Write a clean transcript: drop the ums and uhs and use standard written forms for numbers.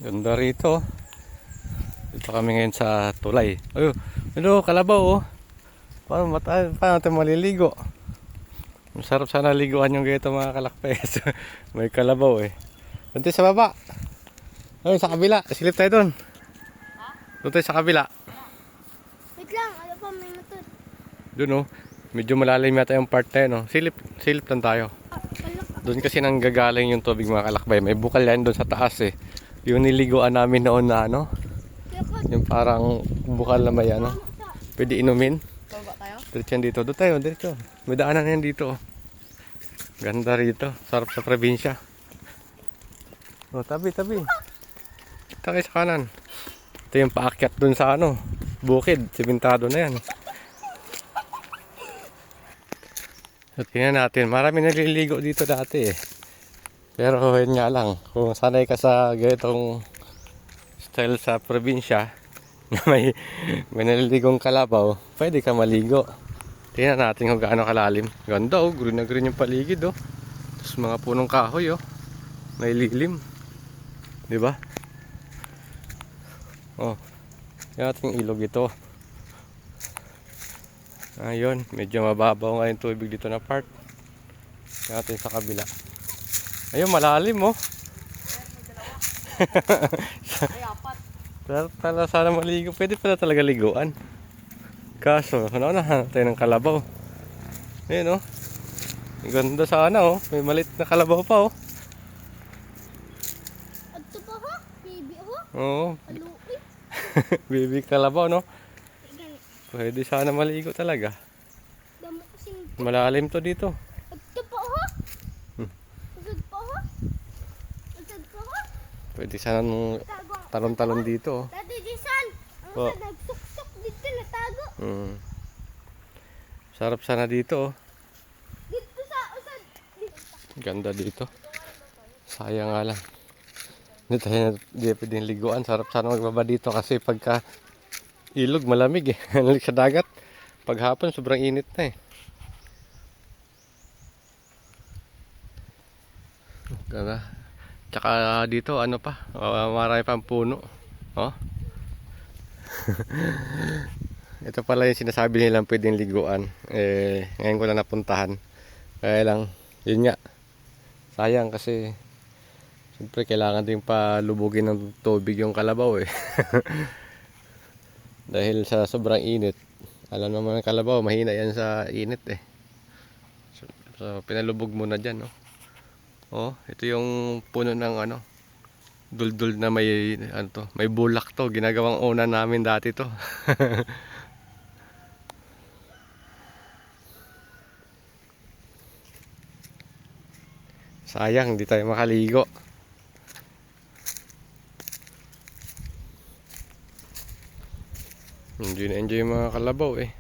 Ganda rito. Dito kami ngayon sa tulay. Ayun, ano, kalabaw oh. Paano natin maliligo? Masarap sana liguan yung ganito mga kalakpes. May kalabaw eh. Doon tayo sa baba. Ayun, sa kabila. Silip tayo doon. Doon tayo sa kabila. Wait lang, ano pa may motor? Doon oh. Medyo malalim yata yung part tayo no. Silip lang tayo. Doon kasi nang gagaling yung tubig mga kalakbay. May bukal yan doon sa taas eh. Yung niliguan namin noon na ano. Yung parang bukal na may ano. Pwede inumin. Baba tayo? Diretso dito. Doon tayo, diretso. May daanan yan dito. Ganda rito. Sarap sa probinsya. Oh, tabi. Kita kayo sa kanan. Ito yung paakyat doon sa ano. Bukid. Simentado na yan. So, tingnan natin. Marami naliligo dito dati eh. Pero yun nga lang. Kung sanay ka sa ganitong style sa probinsya na may naliligong kalabaw, pwede ka maligo. Tingnan natin kung gaano kalalim. Ganda oh. Green na green yung paligid oh. Tapos mga punong kahoy oh. May lilim. Diba? Oh. Yung ating ilog ito. Ayun, medyo mababaw nga yung tubig dito na part. Natin sa kabila. Ayun, malalim oh. Ay, apat. Sana maligo. Pwede pala talaga liguan. Kaso, nahanap tayo ng kalabaw. Ayun oh. Ang ganda sana oh. May malit na kalabaw pa oh. Adto pa ha? Baby ho? Oo. Aluoy. Baby kalabaw no. Pwede sana maligo talaga. Damo kasing Malalim to dito. adto pa ha? Usad pa ha? Usad pa ha? Pwede sana nung Tago. talon-talon dito oh. Dati Jason, ang Oh. usad nagsuksok dito na tago. Sarap sana dito oh. Dito sa usad. Dito. Ganda dito. Sayang nga lang. Hindi pwedeng liguan. Sarap sana magbaba dito kasi pagka ilog malamig eh. Sa dagat. Paghapon sobrang init na eh. Ganda. Tsaka dito ano pa. Marami pang puno. Oh. Ito pala yung sinasabi nilang pwedeng liguan. Ngayon ko lang napuntahan. Kaya lang, yun nga. Sayang kasi siyempre kailangan din palubugin ng tubig yung kalabaw eh. Dahil sa sobrang init. Alam naman ng kalabaw, mahina yan sa init eh. So pinalubog muna dyan no. Oh, ito yung puno ng ano. Duldul na may ano to, may bulak to. Ginagawang una namin dati to. Sayang, hindi tayo makaligo. Enjoy na enjoy yung mga kalabaw eh.